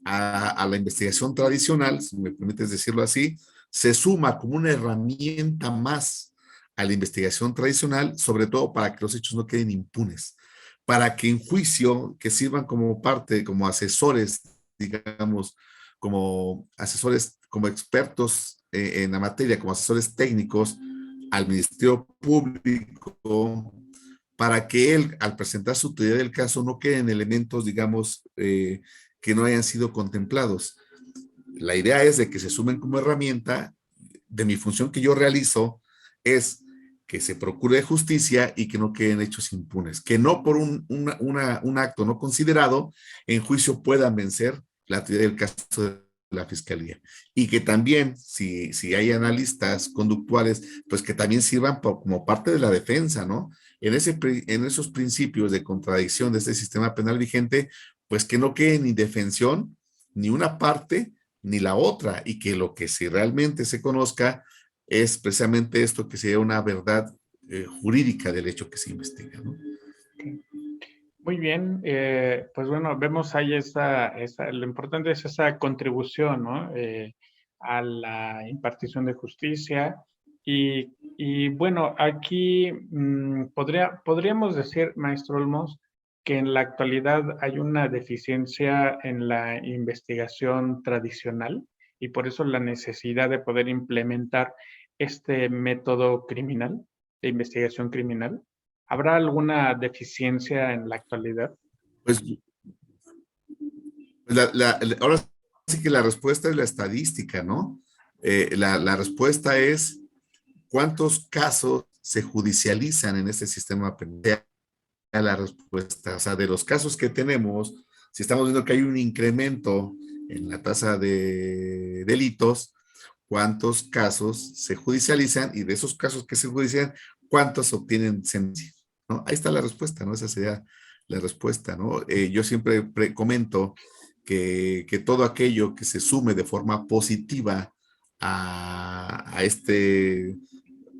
a la investigación tradicional, si me permites decirlo así, se suma como una herramienta más a la investigación tradicional, sobre todo para que los hechos no queden impunes, para que en juicio, que sirvan como parte, como asesores, digamos, como asesores, como expertos en la materia, como asesores técnicos al Ministerio Público, para que él, al presentar su teoría del caso, no queden elementos, digamos, que no hayan sido contemplados. La idea es de que se sumen como herramienta de mi función que yo realizo, es que se procure justicia y que no queden hechos impunes, que no por un acto no considerado en juicio puedan vencer la teoría del caso de la fiscalía. Y que también, si hay analistas conductuales, pues que también sirvan como parte de la defensa, ¿no? En esos principios de contradicción de este sistema penal vigente, pues que no quede ni defensión, ni una parte, ni la otra, y que lo que si realmente se conozca es precisamente esto que sería una verdad jurídica del hecho que se investiga, ¿no? Muy bien, pues bueno, vemos ahí lo importante es esa contribución, ¿no? A la impartición de justicia. Y bueno, aquí podríamos decir, maestro Olmos, que en la actualidad hay una deficiencia en la investigación tradicional y por eso la necesidad de poder implementar este método criminal, de investigación criminal. ¿Habrá alguna deficiencia en la actualidad? Pues ahora sí que la respuesta es la estadística, ¿no? La respuesta es cuántos casos se judicializan en este sistema penal. La respuesta, o sea, de los casos que tenemos, si estamos viendo que hay un incremento en la tasa de delitos, cuántos casos se judicializan y de esos casos que se judicializan, cuántos obtienen sentencia, ¿no? Ahí está la respuesta, ¿no? Esa sería la respuesta, ¿no? Yo siempre comento que todo aquello que se sume de forma positiva a este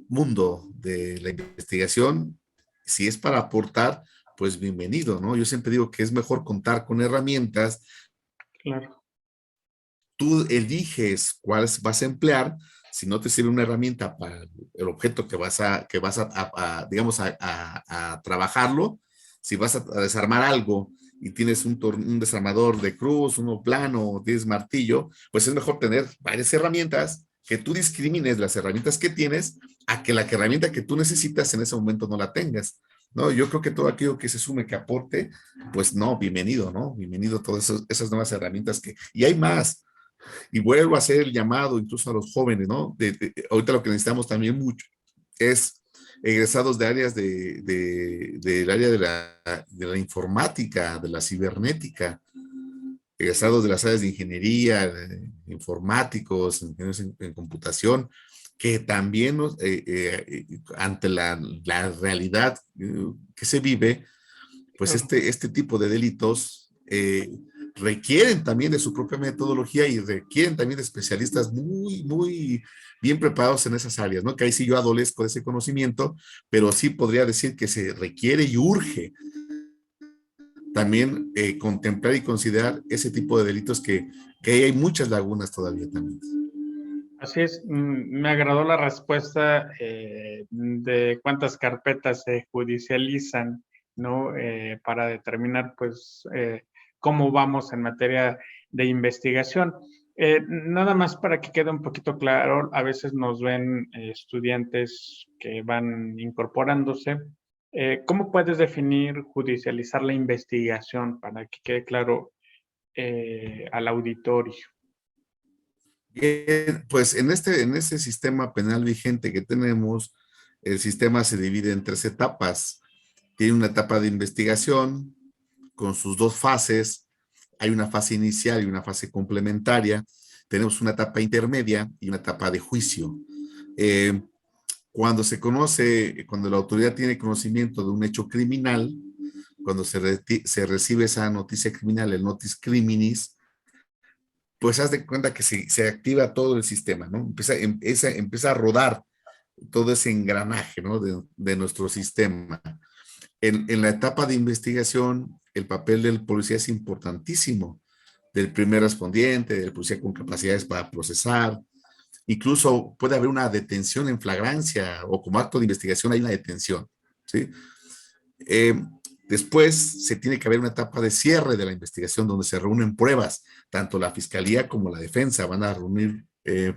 mundo de la investigación, si es para aportar, pues bienvenido, ¿no? Yo siempre digo que es mejor contar con herramientas. Claro. Tú eliges cuáles vas a emplear. Si no te sirve una herramienta para el objeto digamos, a trabajarlo, si vas a desarmar algo y tienes un desarmador de cruz, uno plano, tienes martillo, pues es mejor tener varias herramientas, que tú discrimines las herramientas que tienes a que la herramienta que tú necesitas en ese momento no la tengas. No, yo creo que todo aquello que se sume, que aporte, pues no, bienvenido, ¿no? Bienvenido todas esas nuevas herramientas y hay más. Y vuelvo a hacer el llamado incluso a los jóvenes, ¿no? Ahorita lo que necesitamos también mucho es egresados de áreas del área de la informática, de la cibernética, egresados de las áreas de ingeniería, informáticos, ingenieros en computación, que también ante la realidad que se vive, pues Claro. este tipo de delitos requieren también de su propia metodología y requieren también de especialistas muy, muy bien preparados en esas áreas, ¿no? Que ahí sí yo adolezco de ese conocimiento, pero sí podría decir que se requiere y urge también contemplar y considerar ese tipo de delitos que hay muchas lagunas todavía también. Así es, me agradó la respuesta. de cuántas carpetas se judicializan, ¿no? Para determinar, pues, cómo vamos en materia de investigación. Nada más para que quede un poquito claro, a veces nos ven estudiantes que van incorporándose. ¿Cómo puedes definir judicializar la investigación para que quede claro al auditorio? Bien, pues en este sistema penal vigente que tenemos, el sistema se divide en 3 etapas. Tiene una etapa de investigación con sus 2 fases. Hay una fase inicial y una fase complementaria. Tenemos una etapa intermedia y una etapa de juicio. Eh, cuando la autoridad tiene conocimiento de un hecho criminal, cuando se recibe esa noticia criminal, el notis criminis, pues haz de cuenta que se activa todo el sistema, ¿no? Empieza a rodar todo ese engranaje, ¿no? De nuestro sistema. En la etapa de investigación, el papel del policía es importantísimo, del primer respondiente, del policía con capacidades para procesar. Incluso puede haber una detención en flagrancia o como acto de investigación hay una detención, ¿sí? Eh, Después se tiene que haber una etapa de cierre de la investigación donde se reúnen pruebas, tanto la fiscalía como la defensa van a reunir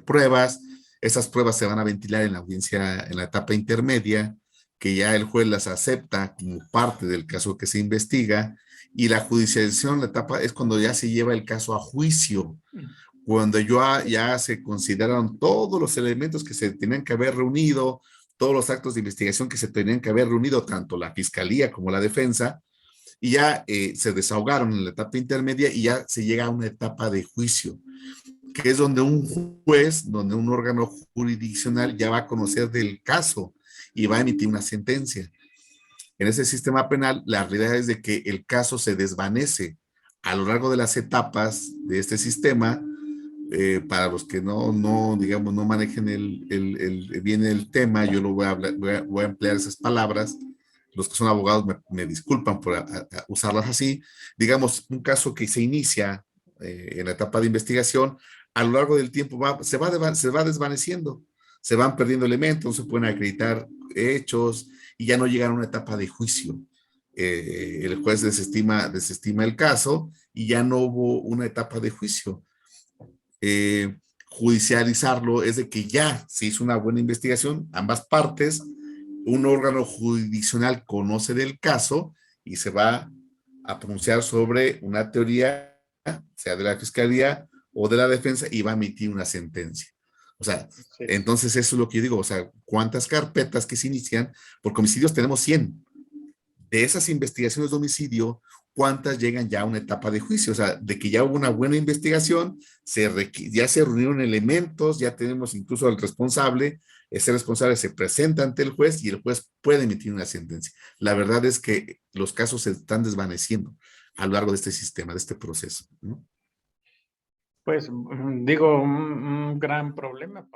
pruebas, esas pruebas se van a ventilar en la audiencia, en la etapa intermedia, que ya el juez las acepta como parte del caso que se investiga, y la judicialización, la etapa es cuando ya se lleva el caso a juicio, cuando ya se consideraron todos los elementos que se tenían que haber reunido, todos los actos de investigación que se tenían que haber reunido, tanto la fiscalía como la defensa, y ya se desahogaron en la etapa intermedia y ya se llega a una etapa de juicio, que es donde un juez, donde un órgano jurisdiccional ya va a conocer del caso y va a emitir una sentencia. En ese sistema penal, la realidad es de que el caso se desvanece a lo largo de las etapas de este sistema. Para los que digamos, no manejen bien el tema, yo lo voy a emplear esas palabras. Los que son abogados me disculpan por usarlas así. Digamos, un caso que se inicia en la etapa de investigación, a lo largo del tiempo se va desvaneciendo, se van perdiendo elementos, no se pueden acreditar hechos y ya no llegan a una etapa de juicio. El juez desestima el caso y ya no hubo una etapa de juicio. Judicializarlo es de que ya se hizo una buena investigación, ambas partes, un órgano jurisdiccional conoce del caso y se va a pronunciar sobre una teoría, sea de la fiscalía o de la defensa, y va a emitir una sentencia. O sea, entonces eso es lo que yo digo, o sea, ¿cuántas carpetas que se inician? Por homicidios tenemos 100. De esas investigaciones de homicidio, ¿cuántas llegan ya a una etapa de juicio? O sea, de que ya hubo una buena investigación, ya se reunieron elementos, ya tenemos incluso al responsable, ese responsable se presenta ante el juez y el juez puede emitir una sentencia. La verdad es que los casos se están desvaneciendo a lo largo de este sistema, de este proceso, ¿no? Pues digo, un gran problema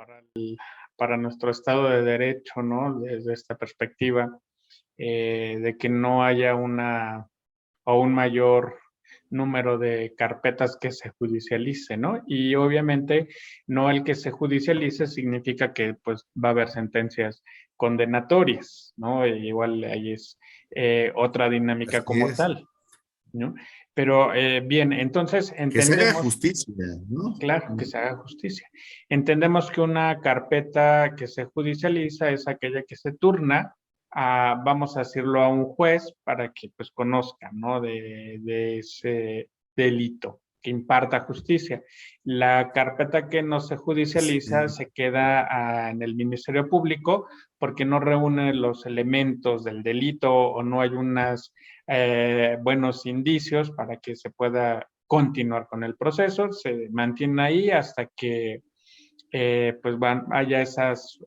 para nuestro Estado de Derecho, ¿no? Desde esta perspectiva, de que no haya un mayor número de carpetas que se judicialice, ¿no? Y obviamente no el que se judicialice significa que pues va a haber sentencias condenatorias, ¿no? Igual ahí es otra dinámica Así como es. tal, ¿no? Pero bien, entonces Que se haga entendemos. justicia, ¿no? Claro, que se haga justicia. Entendemos que una carpeta que se judicializa es aquella que se turna a, vamos a decirlo, a un juez para que pues conozca, ¿no? De ese delito, que imparta justicia. La carpeta que no se judicializa Sí. se queda en el Ministerio Público porque no reúne los elementos del delito o no hay unos buenos indicios para que se pueda continuar con el proceso, se mantiene ahí hasta que pues haya esos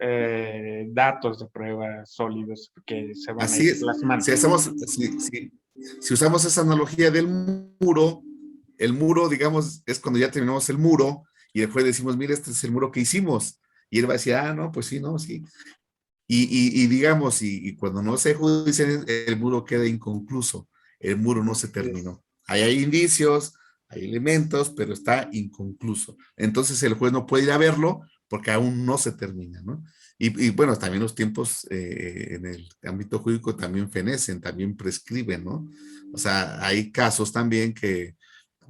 datos de pruebas sólidos que se van a Así ir es. plasmando. Si usamos esa analogía del muro, el muro, digamos, es cuando ya terminamos el muro y después decimos, mira, este es el muro que hicimos. Y él va a decir, ah, no, pues sí, no, sí. Digamos, y cuando no se judicia, el muro queda inconcluso. El muro no se terminó. Ahí hay indicios, hay elementos, pero está inconcluso. Entonces el juez no puede ir a verlo porque aún no se termina, ¿no? Y bueno, también los tiempos en el ámbito jurídico también fenecen, también prescriben, ¿no? O sea, hay casos también que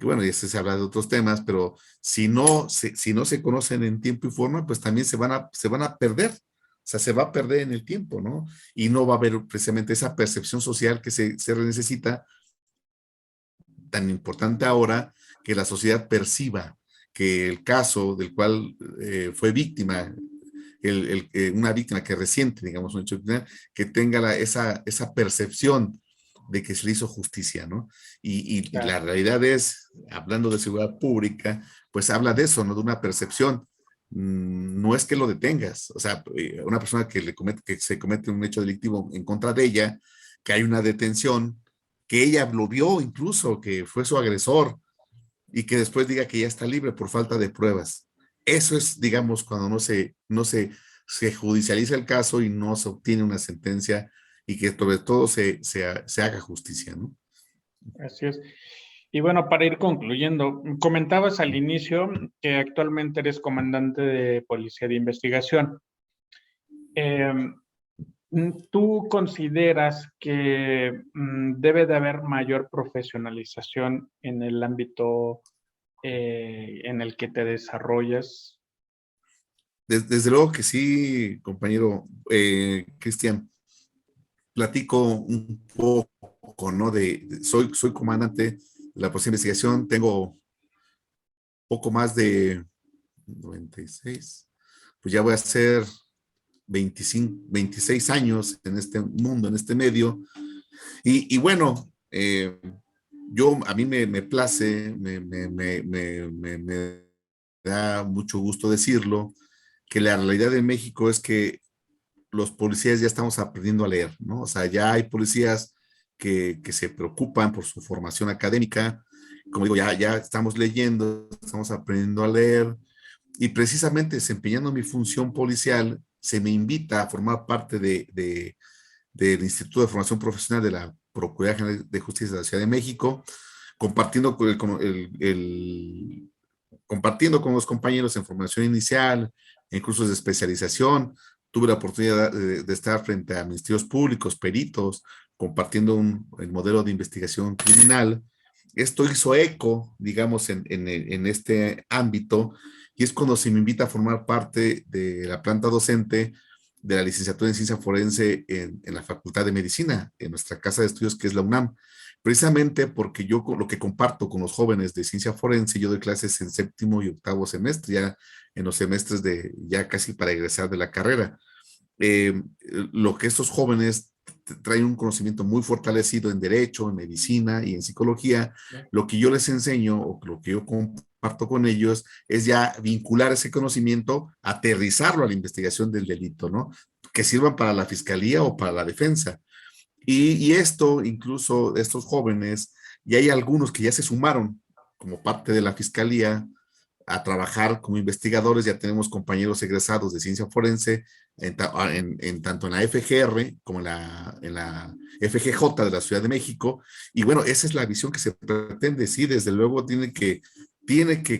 bueno, y este se habla de otros temas, pero si no se conocen en tiempo y forma, pues también se van a perder. O sea, se va a perder en el tiempo, ¿no? Y no va a haber precisamente esa percepción social que se necesita, tan importante ahora, que la sociedad perciba que el caso del cual fue víctima, una víctima que reciente, digamos, un hecho criminal, que tenga esa percepción de que se le hizo justicia, ¿no? Y la Claro. realidad es, hablando de seguridad pública, pues habla de eso, ¿no? De una percepción. No es que lo detengas, o sea, una persona que se comete un hecho delictivo en contra de ella, que hay una detención, que ella lo vio incluso, que fue su agresor, y que después diga que ya está libre por falta de pruebas. Eso es, digamos, cuando se judicializa el caso y no se obtiene una sentencia y que sobre todo se haga justicia, ¿no? Así es. Y bueno, para ir concluyendo, comentabas al inicio que actualmente eres comandante de Policía de Investigación. Eh, ¿Tú consideras que debe de haber mayor profesionalización en el ámbito en el que te desarrollas? Desde luego que sí, compañero Cristian, platico un poco, ¿no? Soy comandante de la Policía de Investigación, tengo poco más de 96, pues ya voy a ser 25, 26 años en este mundo, en este medio. Y bueno, a mí me place, me da mucho gusto decirlo, que la realidad de México es que los policías ya estamos aprendiendo a leer, ¿no? O sea, ya hay policías que se preocupan por su formación académica. Como digo, ya estamos leyendo, estamos aprendiendo a leer, y precisamente desempeñando mi función policial, se me invita a formar parte del Instituto de Formación Profesional de la Procuraduría General de Justicia de la Ciudad de México, compartiendo compartiendo con los compañeros en formación inicial, en cursos de especialización. Tuve la oportunidad de estar frente a ministerios públicos, peritos, compartiendo el modelo de investigación criminal. Esto hizo eco, digamos, en este ámbito, y es cuando se me invita a formar parte de la planta docente de la licenciatura en ciencia forense en la Facultad de Medicina, en nuestra casa de estudios que es la UNAM, precisamente porque yo lo que comparto con los jóvenes de ciencia forense, yo doy clases en séptimo y octavo semestre, ya en los semestres ya casi para egresar de la carrera. Lo que estos jóvenes traen un conocimiento muy fortalecido en derecho, en medicina y en psicología, lo que yo les enseño o lo que yo comparto con ellos es ya vincular ese conocimiento, aterrizarlo a la investigación del delito, ¿no? Que sirvan para la fiscalía o para la defensa. Y esto, incluso estos jóvenes, y hay algunos que ya se sumaron como parte de la fiscalía a trabajar como investigadores. Ya tenemos compañeros egresados de ciencia forense tanto en la FGR como en la FGJ de la Ciudad de México. Y bueno, esa es la visión que se pretende. Sí, desde luego tiene que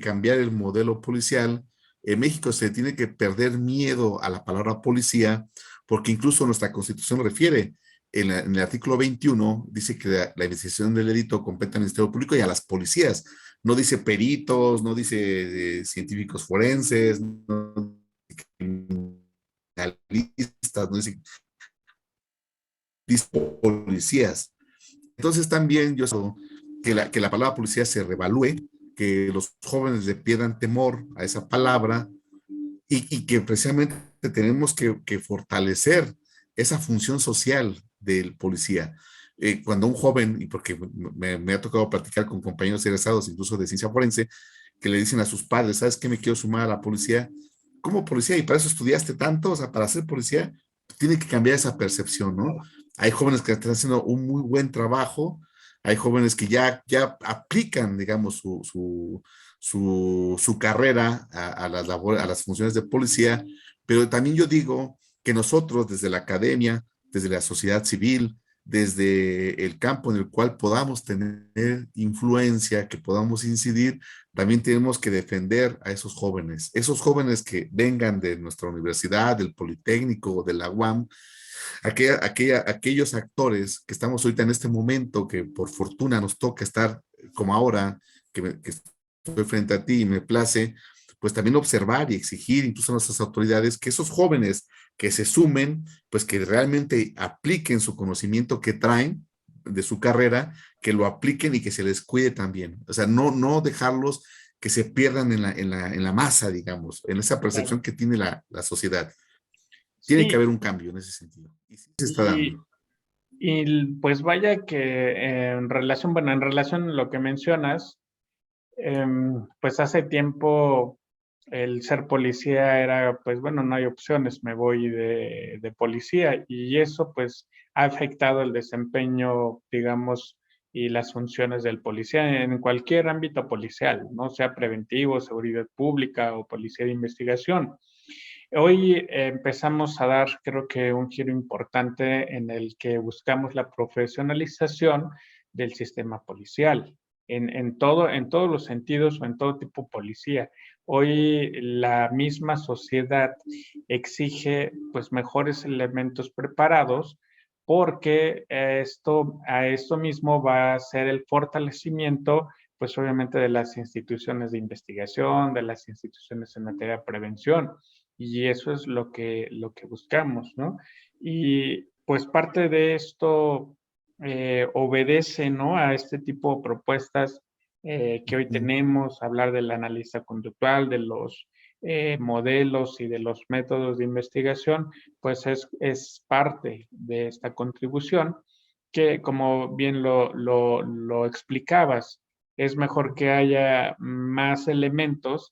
cambiar el modelo policial. En México se tiene que perder miedo a la palabra policía, porque incluso nuestra Constitución refiere en el artículo 21, dice que la investigación del delito compete al Ministerio Público y a las policías. No dice peritos, no dice científicos forenses, no dice criminalistas, no dice policías. Entonces también yo creo que la palabra policía se revalúe, que los jóvenes le pierdan temor a esa palabra, y que precisamente tenemos que fortalecer esa función social del policía. Cuando un joven, y porque me ha tocado platicar con compañeros egresados, incluso de ciencia forense, que le dicen a sus padres, ¿sabes qué? Me quiero sumar a la policía. ¿Cómo policía? ¿Y para eso estudiaste tanto? O sea, para ser policía, tiene que cambiar esa percepción, ¿no? Hay jóvenes que están haciendo un muy buen trabajo, hay jóvenes que ya aplican, digamos, su carrera a las funciones de policía, pero también yo digo que nosotros desde la academia, desde la sociedad civil, desde el campo en el cual podamos tener influencia, que podamos incidir, también tenemos que defender a esos jóvenes que vengan de nuestra universidad, del Politécnico o de la UAM, aquellos actores que estamos ahorita en este momento, que por fortuna nos toca estar como ahora, que estoy frente a ti y me place, pues también observar y exigir incluso a nuestras autoridades que esos jóvenes que se sumen, pues que realmente apliquen su conocimiento que traen de su carrera, que lo apliquen y que se les cuide también. O sea, no dejarlos que se pierdan en la masa, digamos, en esa Claro. percepción que tiene la sociedad. Tiene que Sí, haber un cambio en ese sentido. Y sí se está y, dando. pues vaya que en relación, bueno, en relación a lo que mencionas, pues hace tiempo el ser policía era, pues bueno, no hay opciones, me voy de policía y eso pues ha afectado el desempeño, digamos, y las funciones del policía en cualquier ámbito policial, no sea preventivo, seguridad pública o policía de investigación. Hoy empezamos a dar, creo que, un giro importante en el que buscamos la profesionalización del sistema policial, en todos los sentidos o en todo tipo de policía. Hoy la misma sociedad exige pues mejores elementos preparados porque a esto mismo va a ser el fortalecimiento pues obviamente de las instituciones de investigación, de las instituciones en materia de prevención y eso es lo que buscamos, ¿no? Y pues parte de esto obedece, ¿no? A este tipo de propuestas que hoy Mm. tenemos, hablar del analista conductual, de los modelos y de los métodos de investigación, pues es parte de esta contribución que, como bien lo explicabas, es mejor que haya más elementos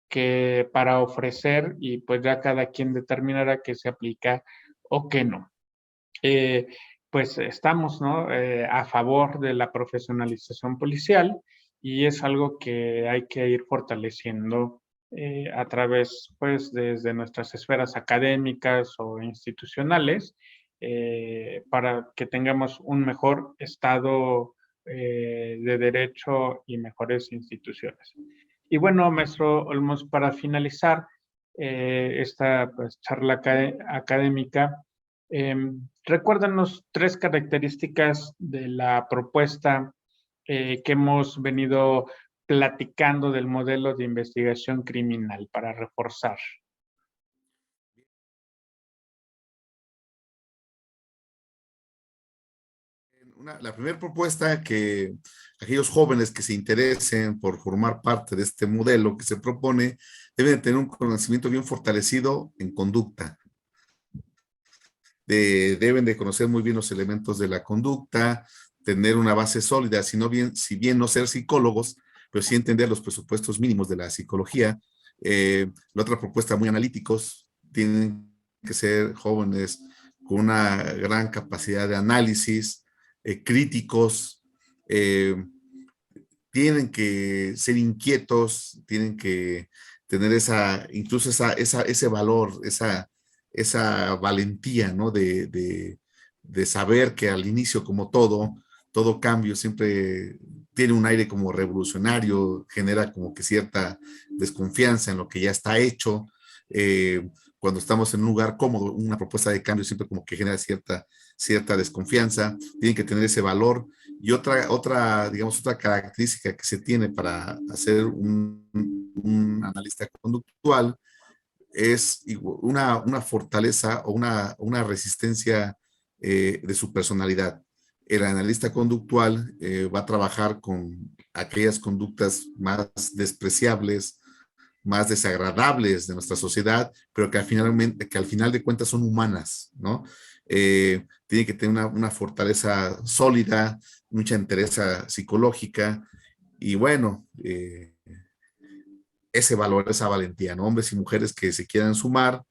que para ofrecer y pues ya cada quien determinará qué se aplica o qué no. Eh, pues estamos, ¿no? A favor de la profesionalización policial y es algo que hay que ir fortaleciendo a través, pues, desde nuestras esferas académicas o institucionales para que tengamos un mejor estado de derecho y mejores instituciones. Y bueno, maestro Olmos, para finalizar esta pues, charla académica, recuérdanos tres características de la propuesta que hemos venido platicando del modelo de investigación criminal para reforzar. La primera propuesta que aquellos jóvenes que se interesen por formar parte de este modelo que se propone deben tener un conocimiento bien fortalecido en conducta. Deben de conocer muy bien los elementos de la conducta, tener una base sólida, si bien no ser psicólogos, pero sí entender los presupuestos mínimos de la psicología. La otra propuesta, muy analíticos, tienen que ser jóvenes con una gran capacidad de análisis, críticos, eh, tienen que ser inquietos, tienen que tener incluso ese valor, esa valentía, ¿no? De saber que al inicio, como todo cambio siempre tiene un aire como revolucionario, genera como que cierta desconfianza en lo que ya está hecho. Cuando estamos en un lugar cómodo, una propuesta de cambio siempre como que genera cierta desconfianza, tienen que tener ese valor. Y digamos, otra característica que se tiene para hacer un analista conductual es una fortaleza o una resistencia de su personalidad. El analista conductual va a trabajar con aquellas conductas más despreciables, más desagradables de nuestra sociedad, pero que al final de cuentas son humanas, ¿no? Tiene que tener una fortaleza sólida, mucha entereza psicológica y bueno, ese valor, esa valentía, ¿no? Hombres y mujeres que se quieran sumar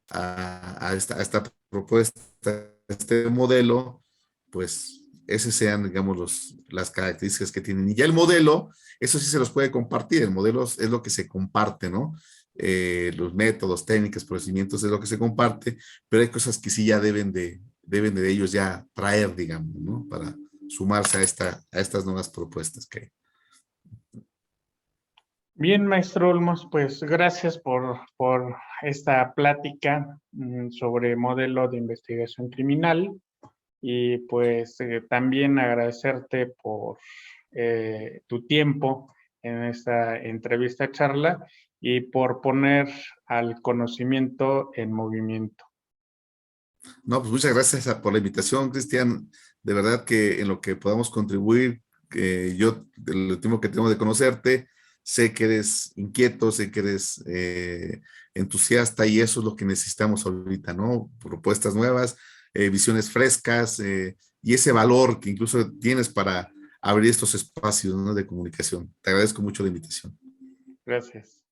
a esta propuesta, a este modelo, pues esas sean, digamos, las características que tienen. Y ya el modelo, eso sí se los puede compartir, el modelo es lo que se comparte, ¿no? Los métodos, técnicas, procedimientos es lo que se comparte, pero hay cosas que sí ya deben deben de ellos ya traer, digamos, ¿no? Para sumarse a estas nuevas propuestas que hay. Bien, maestro Olmos, pues gracias por esta plática sobre modelo de investigación criminal y pues también agradecerte por tu tiempo en esta entrevista charla y por poner al conocimiento en movimiento. No, pues muchas gracias por la invitación, Cristian. De verdad que en lo que podamos contribuir, yo, el último que tengo de conocerte, sé que eres inquieto, sé que eres entusiasta y eso es lo que necesitamos ahorita, ¿no? Propuestas nuevas, visiones frescas y ese valor que incluso tienes para abrir estos espacios, ¿no? De comunicación. Te agradezco mucho la invitación. Gracias.